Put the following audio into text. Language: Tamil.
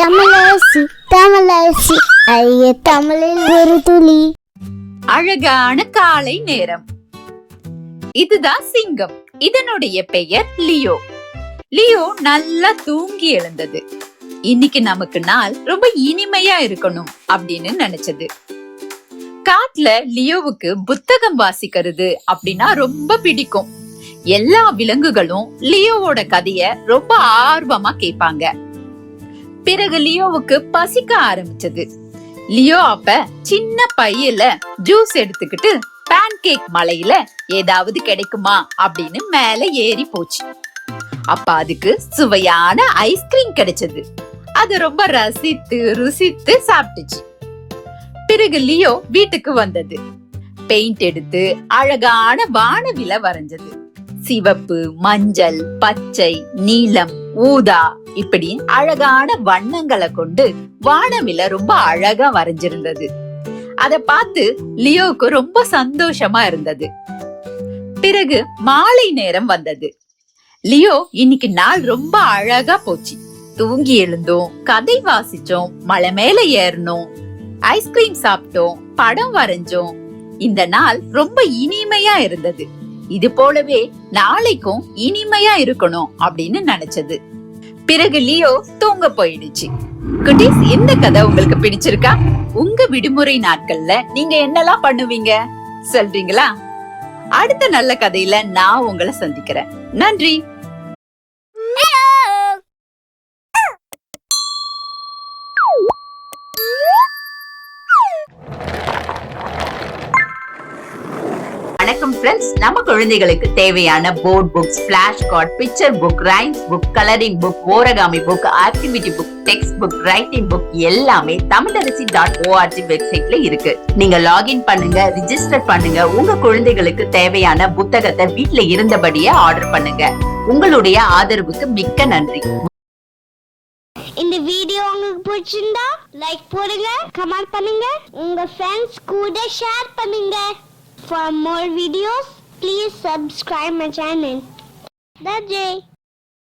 தமிழரசி தமிழரசி ஐய தமிழில் ஒரு துளி. அழகான காலை நேரம். இதுதான் சிங்கம். இதனுடைய பெயர் லியோ. லியோ நல்லா தூங்கி எழுந்தது. இன்னைக்கு நமக்கு நாள் ரொம்ப இனிமையா இருக்கணும் அப்படின்னு நினைச்சது. காட்டுல லியோவுக்கு புத்தகம் வாசிக்கிறது அப்படின்னா ரொம்ப பிடிக்கும். எல்லா விலங்குகளும் லியோவோட கதைய ரொம்ப ஆர்வமா கேட்பாங்க. பிறகு லியோவுக்கு பசிக்க ஆரம்பிச்சது. லியோ அப்ப சின்ன பையில ஜூஸ் எடுத்துக்கிட்டு பேன்கேக் மலையில ஏதாவது கிடைக்குமா அப்படின்னு மேல ஏறி போச்சு. அப்ப அதுக்கு சுவையான ஐஸ்கிரீம் கிடைச்சது. அது ரொம்ப ரசித்து ருசித்து சாப்பிட்டுச்சு. பிறகு லியோ வீட்டுக்கு வந்தது. பெயிண்ட் எடுத்து அழகான வானவில வரைஞ்சது. சிவப்பு, மஞ்சள், பச்சை, நீலம், ஊதா இப்படி அழகான வண்ணங்களை கொண்டு வானவில ரொம்ப அழகா வரைஞ்சிருந்தது. அத பார்த்து லியோவுக்கு ரொம்ப சந்தோஷமா இருந்தது. பிறகு மாலை நேரம் வந்தது. லியோ இன்னைக்கு நாள் ரொம்ப அழகா போச்சு. தூங்கி எழுந்தோம், கதை வாசிச்சோம், மலை மேல ஏறணும், ஐஸ்கிரீம் சாப்பிட்டோம், படம் வரைஞ்சோம். இந்த நாள் ரொம்ப இனிமையா இருந்தது. இது போலவே நாளைக்கும் இனிமையா இருக்கணும் அப்படின்னு நினைச்சது. பிறகு லியோ தூங்க போயிடுச்சு. குட்டீஸ், இந்த கதை உங்களுக்கு பிடிச்சிருக்கா? உங்க விடுமுறை நாட்கள்ல நீங்க என்னெல்லாம் பண்ணுவீங்க சொல்றீங்களா? அடுத்த நல்ல கதையில நான் உங்களை சந்திக்கிறேன். நன்றி. வணக்கம் ஃப்ரெண்ட்ஸ். நம்ம குழந்தைகளுக்கு தேவையான board books, flash card, picture book, rhymes book, colouring book, origami book, activity book, text book, writing book எல்லாமே தமிழரசி.org வெப்சைட்ல இருக்கு. நீங்க லாகின் பண்ணுங்க, ரிஜிஸ்டர் பண்ணுங்க. உங்க குழந்தைகளுக்கு தேவையான புத்தகத்தை வீட்ல இருந்தபடியே ஆர்டர் பண்ணுங்க. உங்களுடைய ஆதரவுக்கு மிக்க நன்றி. இந்த வீடியோ உங்களுக்கு பிடிச்சிருந்தா லைக் போடுங்க, கமெண்ட் பண்ணுங்க, உங்க ஃப்ரெண்ட்ஸ் கூட ஷேர் பண்ணுங்க. For more videos, please subscribe my channel. That's it.